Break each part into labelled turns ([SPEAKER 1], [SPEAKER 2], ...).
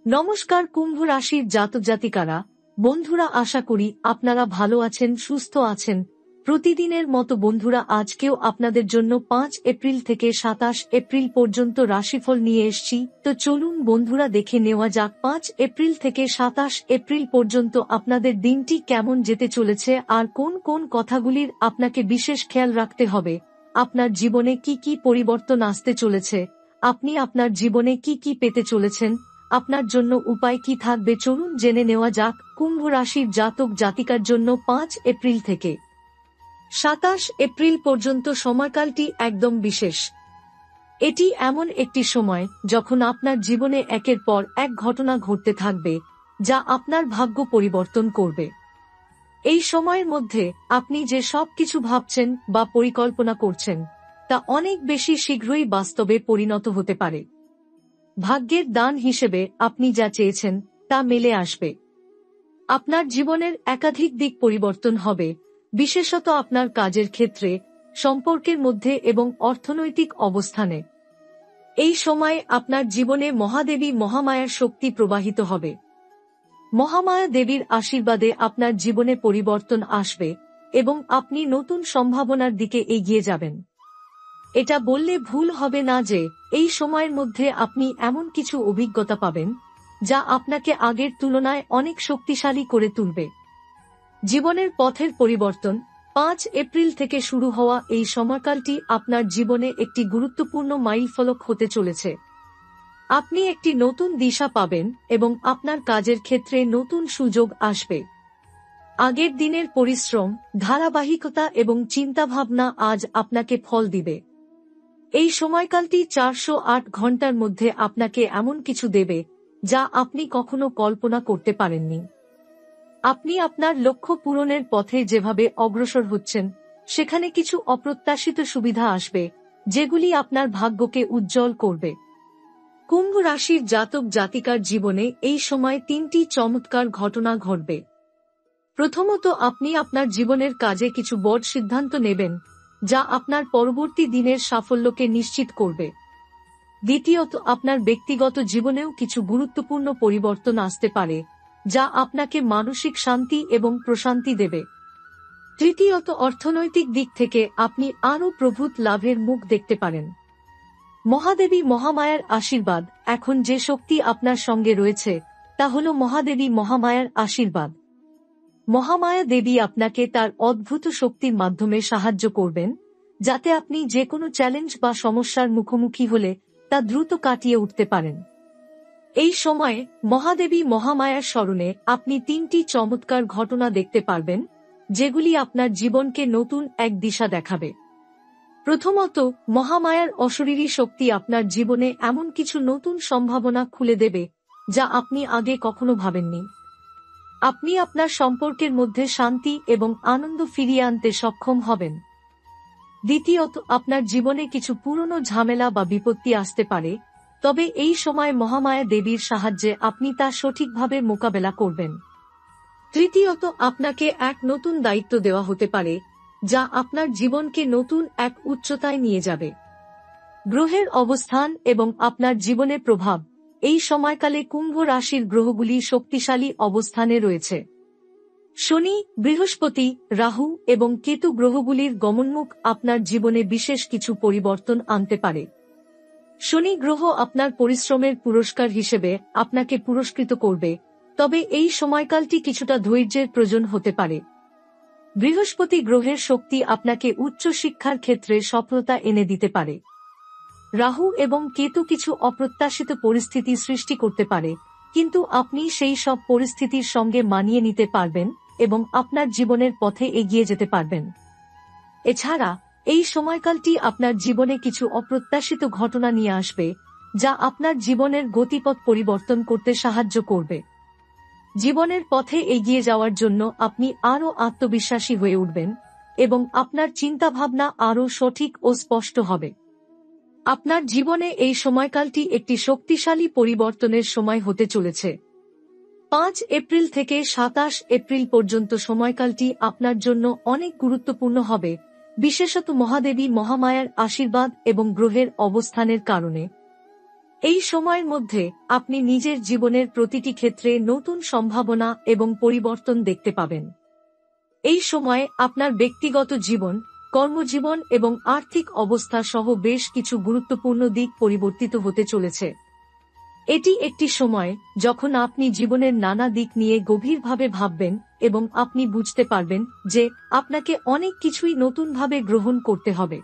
[SPEAKER 1] নমস্কার কুম্ভ রাশির জাতক জাতিকারা, বন্ধুরা, আশা করি আপনারা ভালো আছেন, সুস্থ আছেন। প্রতিদিনের মতো বন্ধুরা, আজকেও আপনাদের জন্য 5 এপ্রিল থেকে 27 এপ্রিল পর্যন্ত রাশিফল নিয়ে এসেছি। তো চলুন বন্ধুরা, দেখে নেওয়া যাক 5 এপ্রিল থেকে 27 এপ্রিল পর্যন্ত আপনাদের দিনটি কেমন যেতে চলেছে আর কোন কোন কথাগুলির আপনাকে বিশেষ খেয়াল রাখতে হবে। আপনার জীবনে কি কি পরিবর্তন আসতে চলেছে, আপনি আপনার জীবনে কি কি পেতে চলেছেন, আপনার জন্য উপায় কি থাকবে, চলুন জেনে নেওয়া যাক। কুম্ভ রাশির জাতক জাতিকার জন্য 5 এপ্রিল থেকে 27 এপ্রিল পর্যন্ত সময়কালটি একদম বিশেষ। এটি এমন একটি সময় যখন আপনার জীবনে একের পর এক ঘটনা ঘটতে থাকবে যা আপনার ভাগ্য পরিবর্তন করবে। এই সময়ের মধ্যে আপনি যে সব কিছু ভাবছেন বা পরিকল্পনা করছেন তা অনেক বেশি শীঘ্রই বাস্তবে পরিণত হতে পারে। ভাগ্যের দান হিসেবে আপনি যা চেয়েছেন তা মেলে আসবে। আপনার জীবনের একাধিক দিক পরিবর্তন হবে, বিশেষত আপনার কাজের ক্ষেত্রে, সম্পর্কের মধ্যে এবং অর্থনৈতিক অবস্থানে। এই সময়ে আপনার জীবনে মহাদেবী মহামায়ার শক্তি প্রবাহিত হবে। মহামায়া দেবীর আশীর্বাদে আপনার জীবনে পরিবর্তন আসবে এবং আপনি নতুন সম্ভাবনার দিকে এগিয়ে যাবেন। এটা বললে ভুল হবে না যে এই সময়ের মধ্যে আপনি এমন কিছু অভিজ্ঞতা পাবেন যা আপনাকে আগের তুলনায় অনেক শক্তিশালী করে তুলবে। জীবনের পথের পরিবর্তন 5 এপ্রিল থেকে শুরু হওয়া এই সময়কালটি আপনার জীবনে একটি গুরুত্বপূর্ণ মাইলফলক হতে চলেছে। আপনি একটি নতুন দিশা পাবেন এবং আপনার কাজের ক্ষেত্রে নতুন সুযোগ আসবে। আগের দিনের পরিশ্রম, ধারাবাহিকতা এবং চিন্তাভাবনা আজ আপনাকে ফল দিবে। এই সময়কালটি 408 ঘন্টার মধ্যে আপনাকে এমন কিছু দেবে যা আপনি কখনো কল্পনা করতে পারেননি। আপনি আপনার লক্ষ্য পূরণের পথে যেভাবে অগ্রসর হচ্ছেন সেখানে কিছু অপ্রত্যাশিত সুবিধা আসবে যেগুলি আপনার ভাগ্যকে উজ্জ্বল করবে। কুম্ভ রাশির জাতক জাতিকার জীবনে এই সময় 3টি চমৎকার ঘটনা ঘটবে। প্রথমত, আপনি আপনার জীবনের কাজে কিছু বড় সিদ্ধান্ত নেবেন যা আপনার পরবর্তী দিনের সাফল্যকে নিশ্চিত করবে। দ্বিতীয়ত, আপনার ব্যক্তিগত জীবনেও কিছু গুরুত্বপূর্ণ পরিবর্তন আসতে পারে যা আপনাকে মানসিক শান্তি এবং প্রশান্তি দেবে। তৃতীয়ত, অর্থনৈতিক দিক থেকে আপনি আরও প্রভূত লাভের মুখ দেখতে পারেন। মহাদেবী মহামায়ার আশীর্বাদ, এখন যে শক্তি আপনার সঙ্গে রয়েছে তা হল মহাদেবী মহামায়ার আশীর্বাদ। মহামায়া দেবী আপনাকে তার অদ্ভুত শক্তির মাধ্যমে সাহায্য করবেন যাতে আপনি যে কোনো চ্যালেঞ্জ বা সমস্যার মুখোমুখি হলে তা দ্রুত কাটিয়ে উঠতে পারেন। এই সময়ে মহাদেবী মহামায়ার স্মরণে আপনি 3টি চমৎকার ঘটনা দেখতে পারবেন যেগুলি আপনার জীবনকে নতুন এক দিশা দেখাবে। প্রথমত, মহামায়ার অশরীরী শক্তি আপনার জীবনে এমন কিছু নতুন সম্ভাবনা খুলে দেবে যা আপনি আগে কখনো ভাবেননি। আপনি আপনার সম্পর্কের মধ্যে শান্তি এবং আনন্দ ফিরিয়ে আনতে সক্ষম হবেন। দ্বিতীয়ত, আপনার জীবনে কিছু পুরনো ঝামেলা বা বিপত্তি আসতে পারে, তবে এই সময় মহামায়া দেবীর সাহায্যে আপনি তা সঠিকভাবে মোকাবেলা করবেন। তৃতীয়ত, আপনাকে এক নতুন দায়িত্ব দেওয়া হতে পারে যা আপনার জীবনকে নতুন এক উচ্চতায় নিয়ে যাবে। গ্রহের অবস্থান এবং আপনার জীবনের প্রভাব, এই সময়কালে কুম্ভ রাশির গ্রহগুলি শক্তিশালী অবস্থানে রয়েছে। শনি, বৃহস্পতি, রাহু এবং কেতু গ্রহগুলির গমনমুখ আপনার জীবনে বিশেষ কিছু পরিবর্তন আনতে পারে। শনি গ্রহ আপনার পরিশ্রমের পুরস্কার হিসেবে আপনাকে পুরস্কৃত করবে, তবে এই সময়কালটি কিছুটা ধৈর্যের প্রয়োজন হতে পারে। বৃহস্পতি গ্রহের শক্তি আপনাকে উচ্চ শিক্ষার ক্ষেত্রে সফলতা এনে দিতে পারে। রাহু এবং কেতু কিছু অপ্রত্যাশিত পরিস্থিতি সৃষ্টি করতে পারে, কিন্তু আপনি সেই সব পরিস্থিতির সঙ্গে মানিয়ে নিতে পারবেন এবং আপনার জীবনের পথে এগিয়ে যেতে পারবেন। এছাড়া এই সময়কালটি আপনার জীবনে কিছু অপ্রত্যাশিত ঘটনা নিয়ে আসবে যা আপনার জীবনের গতিপথ পরিবর্তন করতে সাহায্য করবে। জীবনের পথে এগিয়ে যাওয়ার জন্য আপনি আরও আত্মবিশ্বাসী হয়ে উঠবেন এবং আপনার চিন্তাভাবনা আরও সঠিক ও স্পষ্ট হবে। আপনার জীবনে এই সময়কালটি একটি শক্তিশালী পরিবর্তনের সময় হতে চলেছে। 5 এপ্রিল থেকে 27 এপ্রিল পর্যন্ত সময়কালটি আপনার জন্য অনেক গুরুত্বপূর্ণ হবে, বিশেষত মহাদেবী মহামায়ার আশীর্বাদ এবং গ্রহের অবস্থানের কারণে। এই সময়ের মধ্যে আপনি নিজের জীবনের প্রতিটি ক্ষেত্রে নতুন সম্ভাবনা এবং পরিবর্তন দেখতে পাবেন। এই সময়ে আপনার ব্যক্তিগত জীবন, কর্মজীবন এবং আর্থিক অবস্থা সহ বেশ কিছু গুরুত্বপূর্ণ দিক পরিবর্তিত হতে চলেছে। এটি একটি সময় যখন আপনি জীবনের নানা দিক নিয়ে গভীরভাবে ভাববেন এবং আপনি বুঝতে পারবেন যে আপনাকে অনেক কিছুই নতুনভাবে গ্রহণ করতে হবে।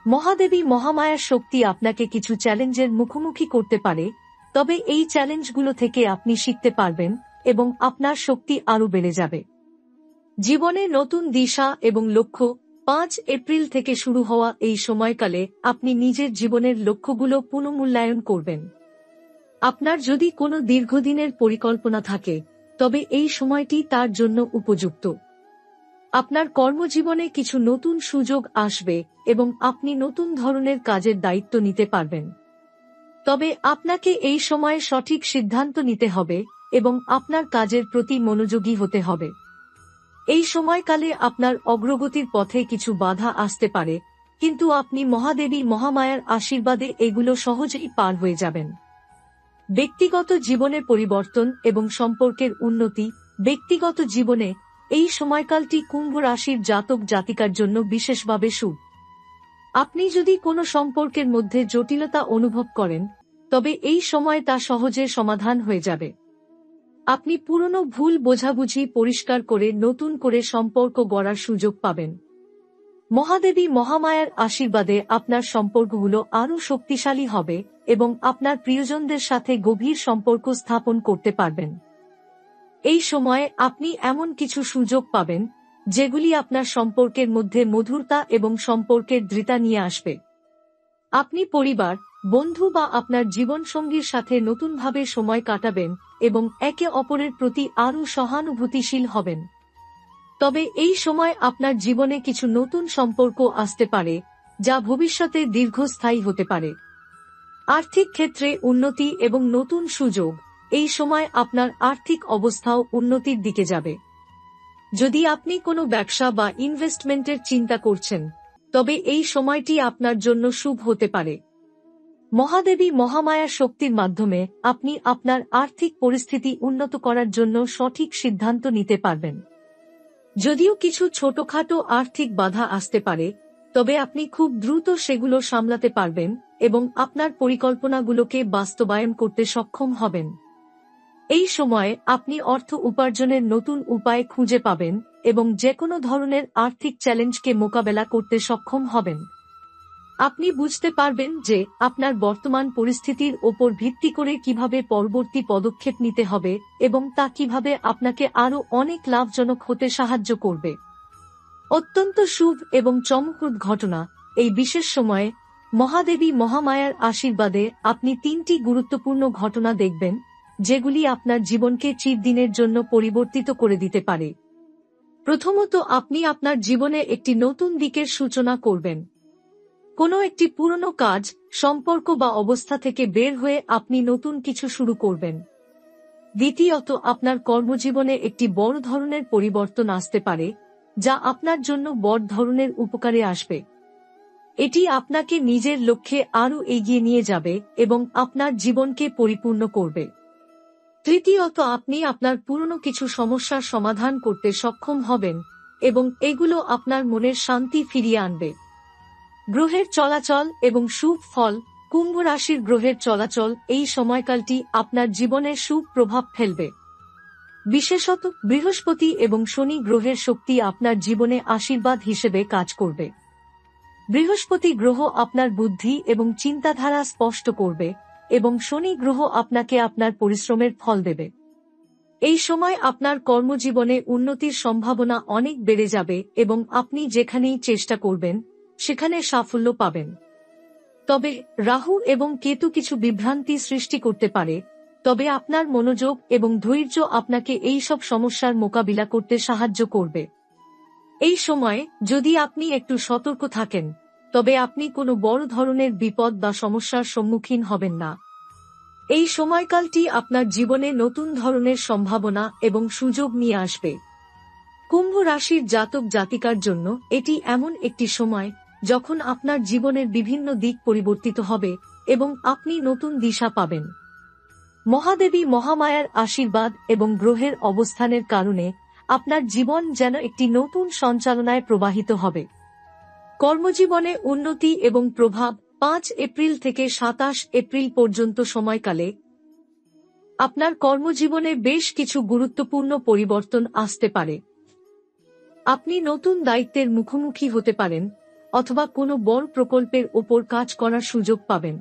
[SPEAKER 1] মহাদেবী মহামায়ার শক্তি আপনাকে কিছু চ্যালেঞ্জের মুখোমুখি করতে পারে, তবে এই চ্যালেঞ্জগুলো থেকে আপনি শিখতে পারবেন এবং আপনার শক্তি আরও বেড়ে যাবে। জীবনে নতুন দিশা এবং লক্ষ্য। 5 এপ্রিল থেকে শুরু হওয়া এই সময়কালে আপনি নিজের জীবনের লক্ষ্যগুলো পুনর্মূল্যায়ন করবেন। আপনার যদি কোনো দীর্ঘদিনের পরিকল্পনা থাকে, তবে এই সময়টি তার জন্য উপযুক্ত। আপনার কর্মজীবনে কিছু নতুন সুযোগ আসবে এবং আপনি নতুন ধরনের কাজের দায়িত্ব নিতে পারবেন। তবে আপনাকে এই সময়ে সঠিক সিদ্ধান্ত নিতে হবে এবং আপনার কাজের প্রতি মনোযোগী হতে হবে। এই সময়কালে আপনার অগ্রগতির পথে কিছু বাধা আসতে পারে, কিন্তু আপনি মহাদেবী মহামায়ার আশীর্বাদে এগুলো সহজেই পার হয়ে যাবেন। ব্যক্তিগত জীবনে পরিবর্তন এবং সম্পর্কের উন্নতি। ব্যক্তিগত জীবনে এই সময়কালটি কুম্ভ রাশির জাতক জাতিকার জন্য বিশেষভাবে শুভ। আপনি যদি কোনো সম্পর্কের মধ্যে জটিলতা অনুভব করেন, তবে এই সময় তা সহজে সমাধান হয়ে যাবে। আপনি পুরনো ভুল বোঝাবুঝি পরিষ্কার করে নতুন করে সম্পর্ক গড়ার সুযোগ পাবেন। মহাদেবী মহামায়ার আশীর্বাদে আপনার সম্পর্কগুলো আরও শক্তিশালী হবে এবং আপনার প্রিয়জনদের সাথে গভীর সম্পর্ক স্থাপন করতে পারবেন। এই সময়ে আপনি এমন কিছু সুযোগ পাবেন যেগুলি আপনার সম্পর্কের মধ্যে মধুরতা এবং সম্পর্কের দৃঢ়তা নিয়ে আসবে। আপনি পরিবার, বন্ধু বা আপনার জীবনসঙ্গীর সাথে নতুনভাবে সময় কাটাবেন এবং একে অপরের প্রতি আরও সহানুভূতিশীল হবেন। তবে এই সময় আপনার জীবনে কিছু নতুন সম্পর্ক আসতে পারে যা ভবিষ্যতে দীর্ঘস্থায়ী হতে পারে। আর্থিক ক্ষেত্রে উন্নতি এবং নতুন সুযোগ। এই সময় আপনার আর্থিক অবস্থাও উন্নতির দিকে যাবে। যদি আপনি কোনো ব্যবসা বা ইনভেস্টমেন্টের চিন্তা করছেন, তবে এই সময়টি আপনার জন্য শুভ হতে পারে। মহাদেবী মহামায়ার শক্তির মাধ্যমে আপনি আপনার আর্থিক পরিস্থিতি উন্নত করার জন্য সঠিক সিদ্ধান্ত নিতে পারবেন। যদিও কিছু ছোটখাটো আর্থিক বাধা আসতে পারে, তবে আপনি খুব দ্রুত সেগুলো সামলাতে পারবেন এবং আপনার পরিকল্পনাগুলোকে বাস্তবায়ন করতে সক্ষম হবেন। এই সময়ে আপনি অর্থ উপার্জনের নতুন উপায় খুঁজে পাবেন এবং যেকোনো ধরনের আর্থিক চ্যালেঞ্জকে মোকাবেলা করতে সক্ষম হবেন। আপনি বুঝতে পারবেন যে আপনার বর্তমান পরিস্থিতির ওপর ভিত্তি করে কিভাবে পরবর্তী পদক্ষেপ নিতে হবে এবং তা কিভাবে আপনাকে আরও অনেক লাভজনক হতে সাহায্য করবে। অত্যন্ত শুভ এবং চমকপ্রদ ঘটনা। এই বিশেষ সময়ে মহাদেবী মহামায়ার আশীর্বাদে আপনি 3টি গুরুত্বপূর্ণ ঘটনা দেখবেন যেগুলি আপনার জীবনকে চিরদিনের জন্য পরিবর্তিত করে দিতে পারে। প্রথমত, আপনি আপনার জীবনে একটি নতুন দিকের সূচনা করবেন। কোনো একটি পুরনো কাজ, সম্পর্ক বা অবস্থা থেকে বের হয়ে আপনি নতুন কিছু শুরু করবেন। দ্বিতীয়ত, আপনার কর্মজীবনে একটি বড় ধরনের পরিবর্তন আসতে পারে যা আপনার জন্য বড় ধরনের উপকারে আসবে। এটি আপনাকে নিজের লক্ষ্যে আরও এগিয়ে নিয়ে যাবে এবং আপনার জীবনকে পরিপূর্ণ করবে। তৃতীয়ত, আপনি আপনার পুরনো কিছু সমস্যার সমাধান করতে সক্ষম হবেন এবং এগুলো আপনার মনের শান্তি ফিরিয়ে আনবে। গ্রহের চলাচল এবং শুভ ফল। কুম্ভ রাশির গ্রহের চলাচল এই সময়কালটি আপনার জীবনে শুভ প্রভাব ফেলবে। বিশেষত বৃহস্পতি এবং শনি গ্রহের শক্তি আপনার জীবনে আশীর্বাদ হিসেবে কাজ করবে। বৃহস্পতি গ্রহ আপনার বুদ্ধি এবং চিন্তাধারা স্পষ্ট করবে এবং শনি গ্রহ আপনাকে আপনার পরিশ্রমের ফল দেবে। এই সময় আপনার কর্মজীবনে উন্নতির সম্ভাবনা অনেক বেড়ে যাবে এবং আপনি যেখানেই চেষ্টা করবেন সেখানে সাফল্য পাবেন। তবে রাহু এবং কেতু কিছু বিভ্রান্তি সৃষ্টি করতে পারে, তবে আপনার মনোযোগ এবং ধৈর্য আপনাকে এই সব সমস্যার মোকাবিলা করতে সাহায্য করবে। এই সময় যদি আপনি একটু সতর্ক থাকেন, তবে আপনি কোনো বড় ধরনের বিপদ বা সমস্যার সম্মুখীন হবেন না। এই সময়কালটি আপনার জীবনে নতুন ধরনের সম্ভাবনা এবং সুযোগ নিয়ে আসবে। কুম্ভ রাশির জাতক জাতিকার জন্য এটি এমন একটি সময় যখন আপনার জীবনের বিভিন্ন দিক পরিবর্তিত হবে এবং আপনি নতুন দিশা পাবেন। মহাদেবী মহামায়ার আশীর্বাদ এবং গ্রহের অবস্থানের কারণে আপনার জীবন যেন একটি নতুন সঞ্চালনায় প্রবাহিত হবে। কর্মজীবনে উন্নতি এবং প্রভাব 5 এপ্রিল থেকে 27 এপ্রিল পর্যন্ত সময়কালে আপনার কর্মজীবনে বেশ কিছু গুরুত্বপূর্ণ পরিবর্তন আসতে পারে। আপনি নতুন দায়িত্বের মুখোমুখি হতে পারেন অথবা কোনো বড় প্রকল্পের ওপর কাজ করার সুযোগ পাবেন।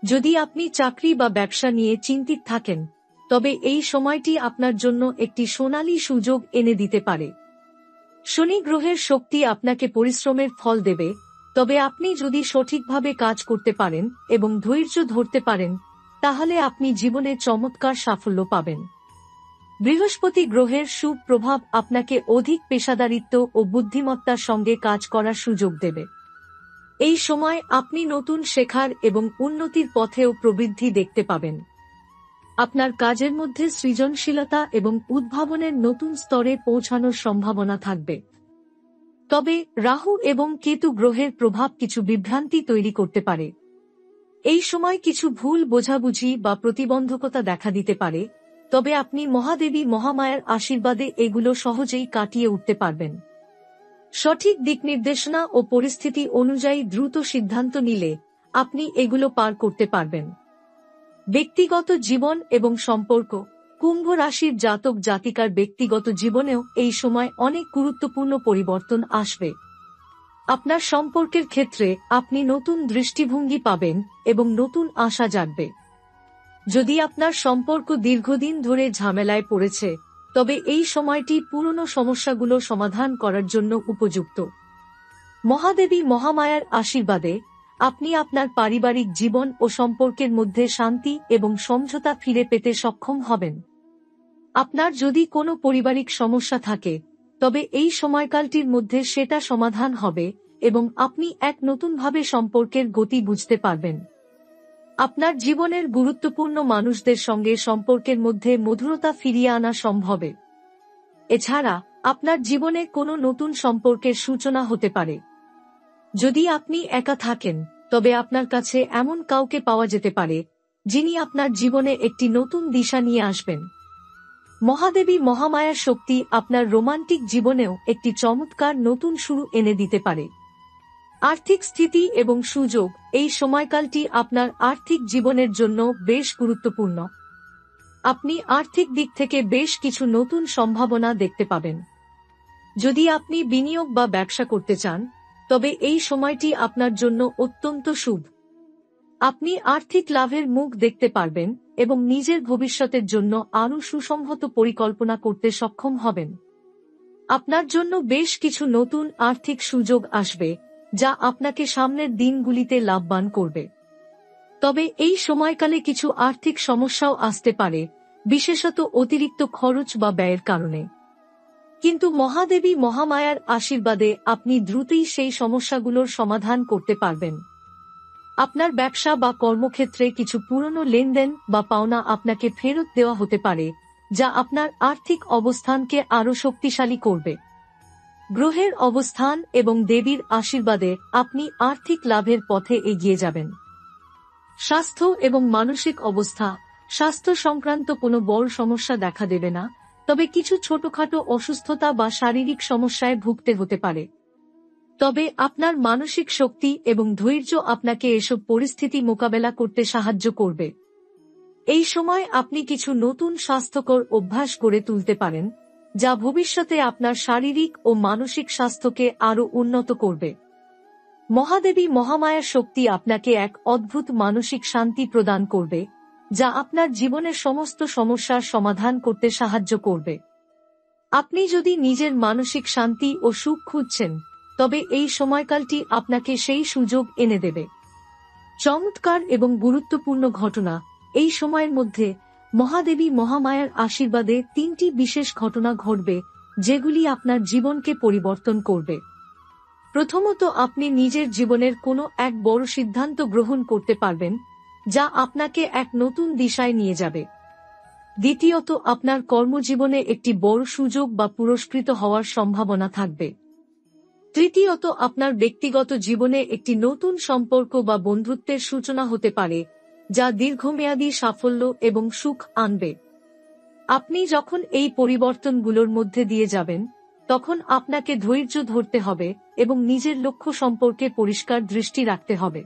[SPEAKER 1] যদি আপনি চাকরি বা ব্যবসা নিয়ে চিন্তিত থাকেন, তবে এই সময়টি আপনার জন্য একটি সোনালী সুযোগ এনে দিতে পারে। শনি গ্রহের শক্তি আপনাকে পরিশ্রমের ফল দেবে, তবে আপনি যদি সঠিকভাবে কাজ করতে পারেন এবং ধৈর্য ধরতে পারেন, তাহলে আপনি জীবনে চমৎকার সাফল্য পাবেন। বৃহস্পতি গ্রহের শুভ প্রভাব আপনাকে অধিক পেশাদারিত্ব ও বুদ্ধিমত্তার সঙ্গে কাজ করার সুযোগ দেবে। এই সময় আপনি নতুন শেখার এবং উন্নতির পথেও প্রবৃদ্ধি দেখতে পাবেন। আপনার কাজের মধ্যে সৃজনশীলতা এবং উদ্ভাবনের নতুন স্তরে পৌঁছানোর সম্ভাবনা থাকবে। তবে রাহু এবং কেতু গ্রহের প্রভাব কিছু বিভ্রান্তি তৈরি করতে পারে। এই সময় কিছু ভুল বোঝাবুঝি বা প্রতিবন্ধকতা দেখা দিতে পারে, তবে আপনি মহাদেবী মহামায়ার আশীর্বাদে এগুলো সহজেই কাটিয়ে উঠতে পারবেন। সঠিক দিক নির্দেশনা ও পরিস্থিতি অনুযায়ী দ্রুত সিদ্ধান্ত নিলে আপনি এগুলো পার করতে পারবেন। ব্যক্তিগত জীবন এবং সম্পর্ক। কুম্ভ রাশির জাতক জাতিকার ব্যক্তিগত জীবনেও এই সময় অনেক গুরুত্বপূর্ণ পরিবর্তন আসবে। আপনার সম্পর্কের ক্ষেত্রে আপনি নতুন দৃষ্টিভঙ্গি পাবেন এবং নতুন আশা জাগবে। যদি আপনার সম্পর্ক দীর্ঘদিন ধরে ঝামেলায় পড়েছে, তবে এই সময়টি পুরনো সমস্যাগুলো সমাধান করার জন্য উপযুক্ত। মহাদেবী মহামায়ার আশীর্বাদে আপনি আপনার পারিবারিক জীবন ও সম্পর্কের মধ্যে শান্তি এবং সমঝোতা ফিরে পেতে সক্ষম হবেন। আপনার যদি কোনো পারিবারিক সমস্যা থাকে, তবে এই সময়কালটির মধ্যে সেটা সমাধান হবে এবং আপনি এক নতুনভাবে সম্পর্কের গতি বুঝতে পারবেন। আপনার জীবনের গুরুত্বপূর্ণ মানুষদের সঙ্গে সম্পর্কের মধ্যে মধুরতা ফিরিয়ে আনা সম্ভব। এছাড়া আপনার জীবনে কোনো নতুন সম্পর্কের সূচনা হতে পারে। যদি আপনি একা থাকেন, তবে আপনার কাছে এমন কাউকে পাওয়া যেতে পারে যিনি আপনার জীবনে একটি নতুন দিশা নিয়ে আসবেন। মহাদেবী মহামায়ার শক্তি আপনার রোমান্টিক জীবনেও একটি চমৎকার নতুন শুরু এনে দিতে পারে। আর্থিক স্থিতি এবং সুযোগ। এই সময়কালটি আপনার আর্থিক জীবনের জন্য বেশ গুরুত্বপূর্ণ। আপনি আর্থিক দিক থেকে বেশ কিছু নতুন সম্ভাবনা দেখতে পাবেন। যদি আপনি বিনিয়োগ বা ব্যবসা করতে চান, তবে এই সময়টি আপনার জন্য অত্যন্ত শুভ। আপনি আর্থিক লাভের মুখ দেখতে পারবেন এবং নিজের ভবিষ্যতের জন্য আরও সুসংহত পরিকল্পনা করতে সক্ষম হবেন। আপনার জন্য বেশ কিছু নতুন আর্থিক সুযোগ আসবে, যা আপনাকে সামনের দিনগুলিতে লাভবান করবে। তবে এই সময়কালে কিছু আর্থিক সমস্যাও আসতে পারে, বিশেষত অতিরিক্ত খরচ বা ব্যয়ের কারণে। কিন্তু মহাদেবী মহামায়ার আশীর্বাদে আপনি দ্রুতই সেই সমস্যাগুলোর সমাধান করতে পারবেন। আপনার ব্যবসা বা কর্মক্ষেত্রে কিছু পুরনো লেনদেন বা পাওনা আপনাকে ফেরত দেওয়া হতে পারে, যা আপনার আর্থিক অবস্থানকে আরও শক্তিশালী করবে। গ্রহের অবস্থান এবং দেবীর আশীর্বাদে আপনি আর্থিক লাভের পথে এগিয়ে যাবেন। স্বাস্থ্য এবং মানসিক অবস্থা। স্বাস্থ্য সংক্রান্ত কোনো বড় সমস্যা দেখা দেবে না, তবে কিছু ছোটখাটো অসুস্থতা বা শারীরিক সমস্যায় ভুগতে হতে পারে। তবে আপনার মানসিক শক্তি এবং ধৈর্য আপনাকে এসব পরিস্থিতি মোকাবেলা করতে সাহায্য করবে। এই সময় আপনি কিছু নতুন স্বাস্থ্যকর অভ্যাস গড়ে তুলতে পারেন, যা ভবিষ্যতে আপনার শারীরিক ও মানসিক স্বাস্থ্যকে আরও উন্নত করবে। মহাদেবী মহামায়ার শক্তি আপনাকে এক অদ্ভুত মানসিক শান্তি প্রদান করবে, যা আপনার জীবনের সমস্ত সমস্যার সমাধান করতে সাহায্য করবে। আপনি যদি নিজের মানসিক শান্তি ও সুখ খুঁজছেন, তবে এই সময়কালটি আপনাকে সেই সুযোগ এনে দেবে। চমৎকার এবং গুরুত্বপূর্ণ ঘটনা। এই সময়ের মধ্যে মহাদেবী মহামায়ার আশীর্বাদে 3টি বিশেষ ঘটনা ঘটবে, যেগুলি আপনার জীবনকে পরিবর্তন করবে। প্রথমত, আপনি নিজের জীবনের কোনো এক বড় সিদ্ধান্ত গ্রহণ করতে পারবেন, যা আপনাকে এক নতুন দিশায় নিয়ে যাবে। দ্বিতীয়ত, আপনার কর্মজীবনে একটি বড় সুযোগ বা পুরস্কৃত হওয়ার সম্ভাবনা থাকবে। তৃতীয়ত, আপনার ব্যক্তিগত জীবনে একটি নতুন সম্পর্ক বা বন্ধুত্বের সূচনা হতে পারে, যা দীর্ঘমেয়াদী সাফল্য এবং সুখ আনবে। আপনি যখন এই পরিবর্তনগুলোর মধ্যে দিয়ে যাবেন, তখন আপনাকে ধৈর্য ধরতে হবে এবং নিজের লক্ষ্য সম্পর্কে পরিষ্কার দৃষ্টি রাখতে হবে।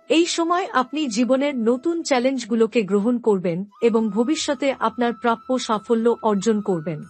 [SPEAKER 1] এই সময় আপনি জীবনের নতুন চ্যালেঞ্জগুলোকে গ্রহণ করবেন এবং ভবিষ্যতে আপনার প্রাপ্য সাফল্য অর্জন করবেন।